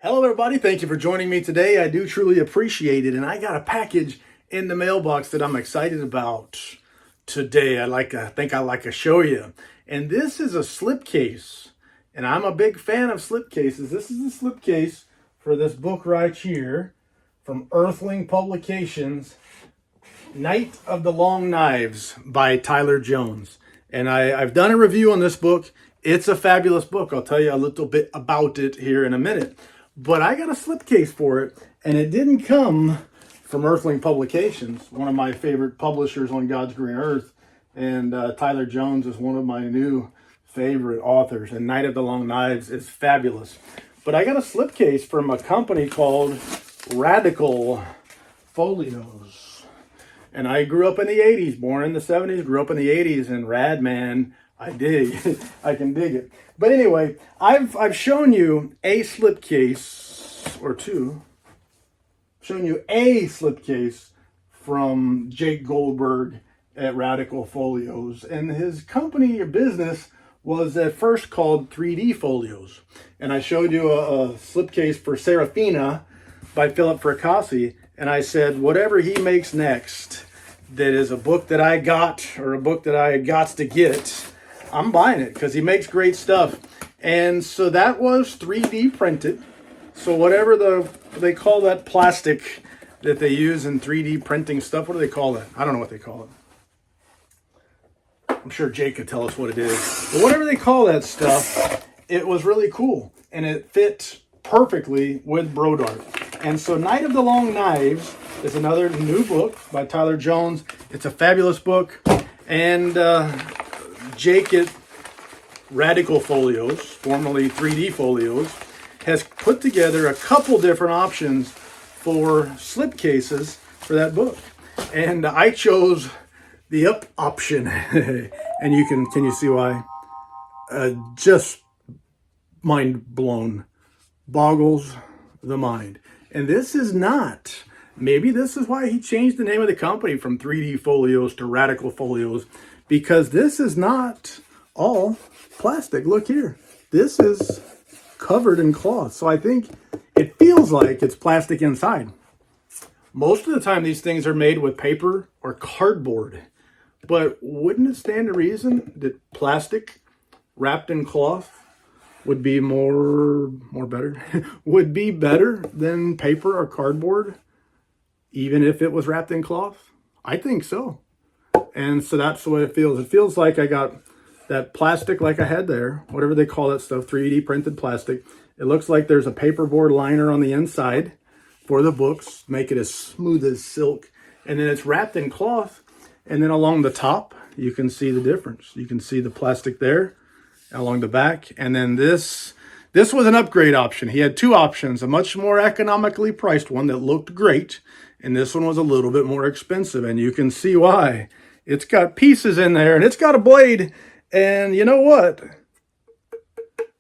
Hello, everybody. Thank you for joining me today. I do truly appreciate it. And I got a package in the mailbox that I'm excited about today. I think I'd like to show you. And this is a slipcase. And I'm a big fan of slipcases. This is a slipcase for this book right here from Earthling Publications, Night of the Long Knives by Tyler Jones. And I've done a review on this book. It's a fabulous book. I'll tell you a little bit about it here in a minute. But I got a slipcase for it, and it didn't come from Earthling Publications, one of my favorite publishers on God's green earth. And Tyler Jones is one of my new favorite authors, and Night of the Long Knives is fabulous. But I got a slipcase from a company called Radical Folios. And I grew up in the 80s, born in the 70s, grew up in the 80s, and rad, man, I dig. I can dig it. But anyway, I've shown you a slipcase or two. Shown you a slipcase from Jake Goldberg at Radical Folios, and his company or business was at first called 3D Folios. And I showed you a slipcase for Serafina by Philip Fracassi, and I said whatever he makes next that is a book that I got or a book that I got to get, I'm buying it because he makes great stuff. And so that was 3D printed. So whatever they call that plastic that they use in 3D printing stuff, what do they call that? I don't know what they call it. I'm sure Jake could tell us what it is. But whatever they call that stuff, it was really cool. And it fit perfectly with Brodart. And so Night of the Long Knives is another new book by Tyler Jones. It's a fabulous book. And Jake at Radical Folios, formerly 3D Folios, has put together a couple different options for slipcases for that book. And I chose the up option. And can you see why? Just mind blown. Boggles the mind. And this is not, maybe this is why he changed the name of the company from 3D Folios to Radical Folios, because this is not all plastic. Look here. This is covered in cloth. So I think it feels like it's plastic inside. Most of the time these things are made with paper or cardboard. But wouldn't it stand to reason that plastic wrapped in cloth would be more better? Would be better than paper or cardboard, even if it was wrapped in cloth? I think so. And so that's the way it feels. It feels like I got that plastic like I had there, whatever they call that stuff, 3D printed plastic. It looks like there's a paperboard liner on the inside for the books, make it as smooth as silk. And then it's wrapped in cloth. And then along the top, you can see the difference. You can see the plastic there along the back. And then this was an upgrade option. He had two options, a much more economically priced one that looked great. And this one was a little bit more expensive. And you can see why. It's got pieces in there and it's got a blade. And you know what?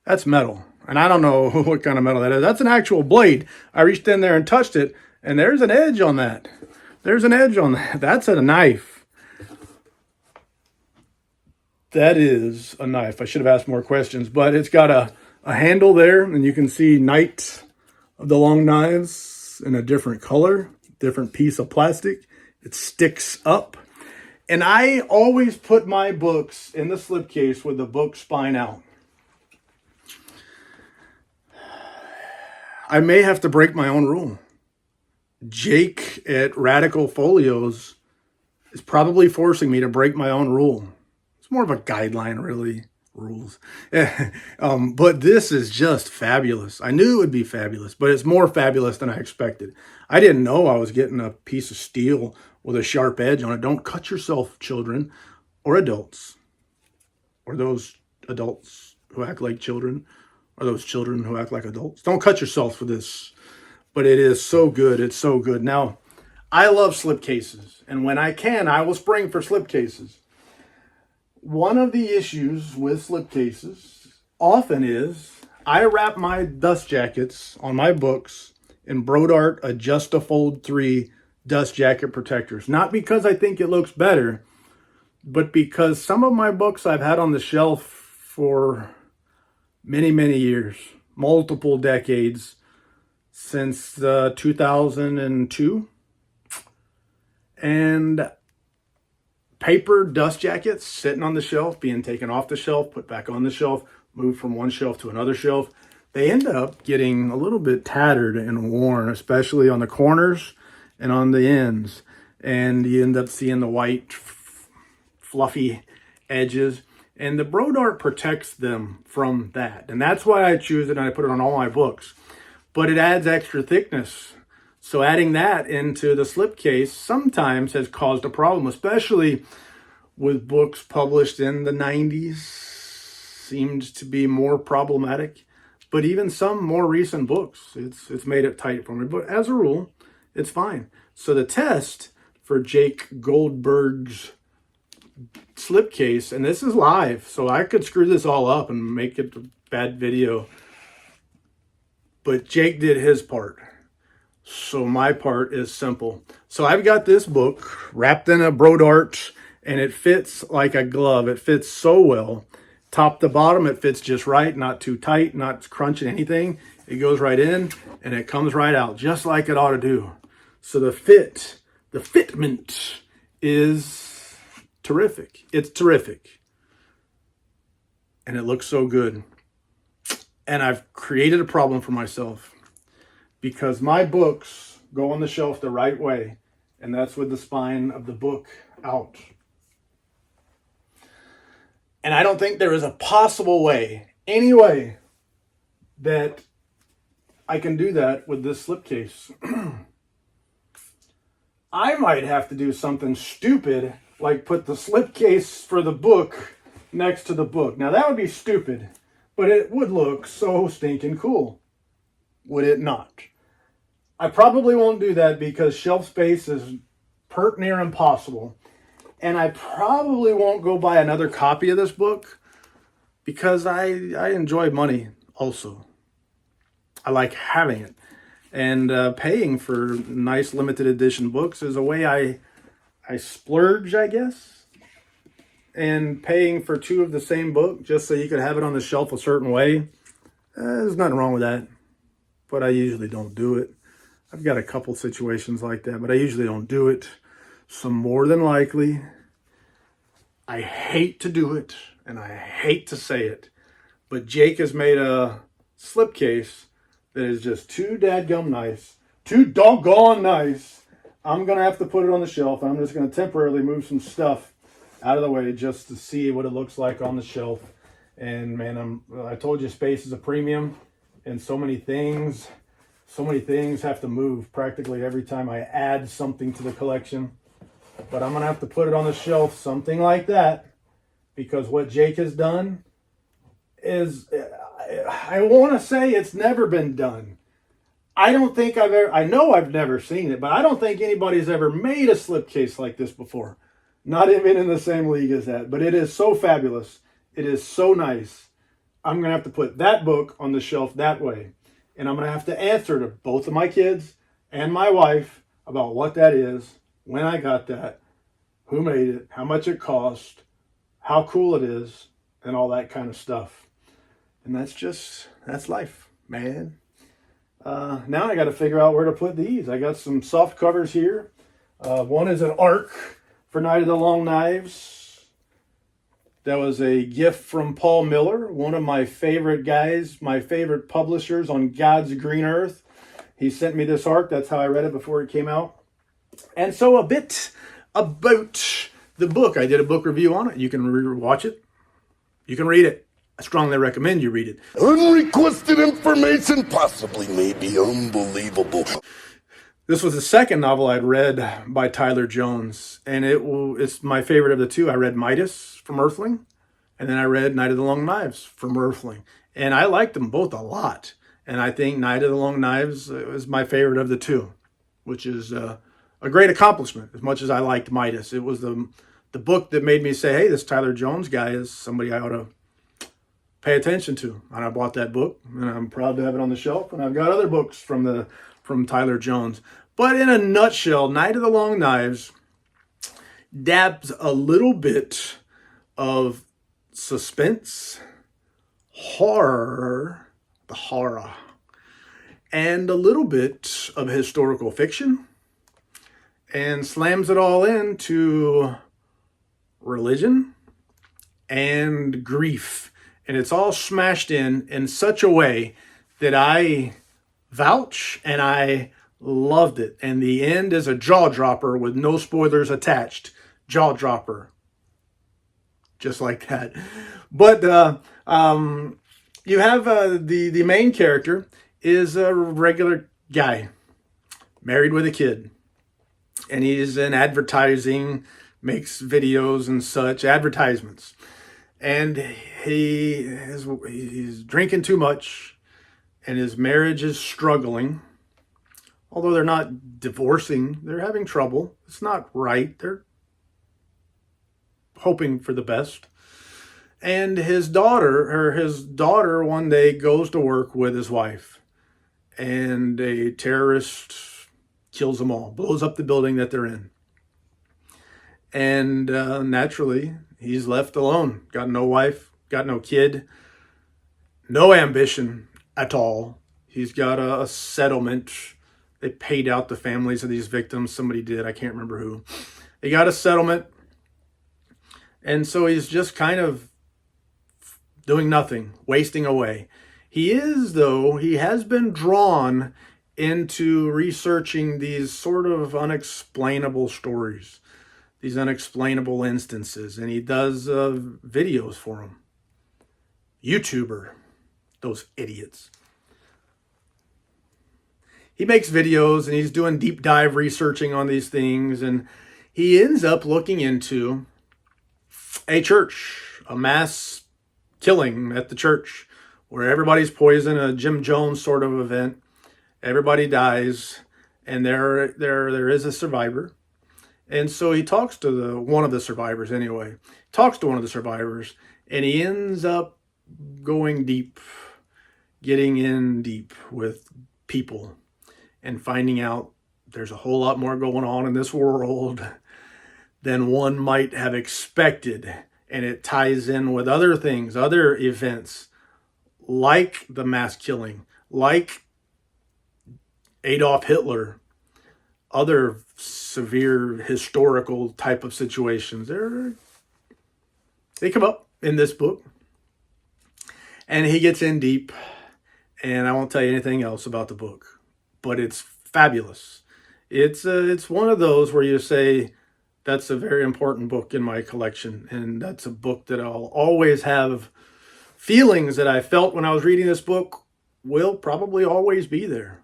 That's metal. And I don't know what kind of metal that is. That's an actual blade. I reached in there and touched it, and there's an edge on that. There's an edge on that. That's a knife. That is a knife. I should have asked more questions, but it's got a handle there, and you can see Night of the Long Knives in a different color, different piece of plastic. It sticks up. And I always put my books in the slipcase with the book spine out. I may have to break my own rule. Jake at Radical Folios is probably forcing me to break my own rule. It's more of a guideline, really, rules. But this is just fabulous. I knew it would be fabulous, but it's more fabulous than I expected. I didn't know I was getting a piece of steel with a sharp edge on it. Don't cut yourself, children, or adults, or those adults who act like children, or those children who act like adults. Don't cut yourself for this, but it is so good. It's so good. Now, I love slipcases, and when I can, I will spring for slipcases. One of the issues with slipcases often is I wrap my dust jackets on my books in Brodart Adjust-A-Fold 3 dust jacket protectors. Not because I think it looks better, but because some of my books I've had on the shelf for many, many years, multiple decades, since 2002. And paper dust jackets sitting on the shelf, being taken off the shelf, put back on the shelf, moved from one shelf to another shelf. They end up getting a little bit tattered and worn, especially on the corners and on the ends. And you end up seeing the white, fluffy edges. And the Brodart protects them from that. And that's why I choose it and I put it on all my books. But it adds extra thickness. So adding that into the slipcase sometimes has caused a problem, especially with books published in the 90s. Seemed to be more problematic. But even some more recent books, it's made it tight for me. But as a rule, it's fine. So the test for Jake Goldberg's slipcase, and this is live, so I could screw this all up and make it a bad video. But Jake did his part. So my part is simple. So I've got this book wrapped in a Brodart, and it fits like a glove. It fits so well. Top to bottom, it fits just right, not too tight, not crunching anything. It goes right in, and it comes right out, just like it ought to do. So the fitment is terrific. It's terrific. And it looks so good. And I've created a problem for myself because my books go on the shelf the right way, and that's with the spine of the book out. And I don't think there is a possible way, any way, that I can do that with this slipcase. I might have to do something stupid, like put the slipcase for the book next to the book. Now that would be stupid, but it would look so stinking cool, would it not? I probably won't do that because shelf space is pert near impossible. And I probably won't go buy another copy of this book because I enjoy money also. I like having it. And paying for nice limited edition books is a way I splurge, I guess. And paying for two of the same book just so you could have it on the shelf a certain way, there's nothing wrong with that. But I usually don't do it. I've got a couple situations like that, but I usually don't do it. So more than likely, I hate to do it, and I hate to say it, but Jake has made a slipcase that is just too dadgum nice, too doggone nice. I'm going to have to put it on the shelf. I'm just going to temporarily move some stuff out of the way just to see what it looks like on the shelf. And man, I told you space is a premium, and so many things have to move practically every time I add something to the collection. But I'm going to have to put it on the shelf, something like that, because what Jake has done is, I want to say it's never been done. I know I've never seen it, but I don't think anybody's ever made a slipcase like this before. Not even in the same league as that, but it is so fabulous. It is so nice. I'm going to have to put that book on the shelf that way. And I'm going to have to answer to both of my kids and my wife about what that is, when I got that, who made it, how much it cost, how cool it is, and all that kind of stuff. And that's life, man. Now I got to figure out where to put these. I got some soft covers here. One is an arc for Night of the Long Knives. That was a gift from Paul Miller, one of my favorite guys, my favorite publishers on God's green earth. He sent me this arc. That's how I read it before it came out. And so a bit about the book. I did a book review on it. You can watch it. You can read it. I strongly recommend you read it. Unrequested information, possibly maybe unbelievable. This was the second novel I'd read by Tyler Jones, and it's my favorite of the two. I read Midas from Earthling, and then I read Night of the Long Knives from Earthling, and I liked them both a lot. And I think Night of the Long Knives is my favorite of the two, which is a great accomplishment. As much as I liked Midas, it was the book that made me say, "Hey, this Tyler Jones guy is somebody I ought to pay attention to." And I bought that book, and I'm proud to have it on the shelf. And I've got other books from Tyler Jones. But in a nutshell, Night of the Long Knives dabs a little bit of suspense, horror, and a little bit of historical fiction, and slams it all into religion and grief. And it's all smashed in such a way that I vouch, and I loved it. And the end is a jaw dropper with no spoilers attached. Jaw dropper. Just like that. But you have the main character is a regular guy, married with a kid. And he's in advertising, makes videos and such, advertisements. And he's drinking too much, and his marriage is struggling. Although they're not divorcing, they're having trouble. It's not right. They're hoping for the best. And his daughter one day goes to work with his wife, and a terrorist kills them all, blows up the building that they're in. And naturally, he's left alone. Got no wife, got no kid, no ambition at all. He's got a settlement. They paid out the families of these victims. Somebody did. I can't remember who. They got a settlement. And so he's just kind of doing nothing, wasting away. He has been drawn into researching these sort of unexplainable stories, these unexplainable instances, and he does videos for them. YouTuber, those idiots. He makes videos and he's doing deep dive researching on these things, and he ends up looking into a church, a mass killing at the church where everybody's poisoned, a Jim Jones sort of event. Everybody dies, and there is a survivor. And so he talks to one of the survivors anyway. Talks to one of the survivors, and he ends up going deep, getting in deep with people, and finding out there's a whole lot more going on in this world than one might have expected. And it ties in with other things, other events, like the mass killing, like Adolf Hitler, other severe historical type of situations. They come up in this book. And he gets in deep. And I won't tell you anything else about the book. But it's fabulous. It's one of those where you say, that's a very important book in my collection. And that's a book that I'll always have feelings that I felt when I was reading this book will probably always be there.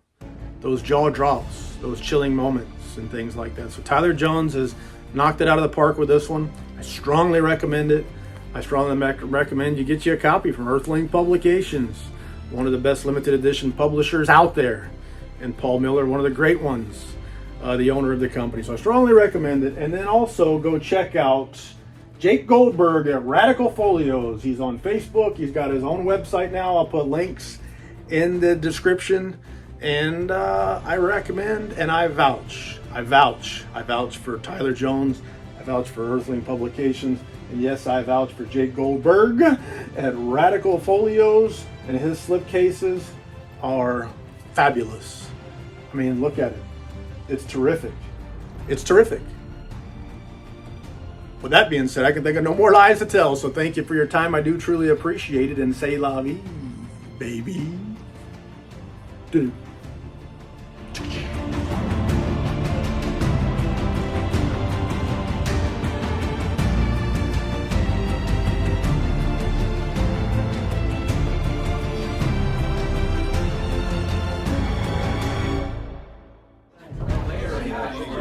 Those jaw drops, those chilling moments and things like that. So Tyler Jones has knocked it out of the park with this one. I strongly recommend it. I strongly recommend you get you a copy from Earthling Publications, one of the best limited edition publishers out there. And Paul Miller, one of the great ones, the owner of the company. So I strongly recommend it. And then also go check out Jake Goldberg at Radical Folios. He's on Facebook. He's got his own website now. I'll put links in the description. And I recommend and I vouch for Tyler Jones. I vouch for Earthling Publications. And yes, I vouch for Jake Goldberg at Radical Folios. And his slipcases are fabulous. I mean, look at it. It's terrific. It's terrific. With that being said, I can think of no more lies to tell. So thank you for your time. I do truly appreciate it. And say la vie, baby. Do.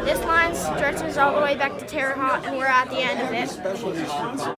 This line stretches all the way back to Terre Haute, and we're at the end of it.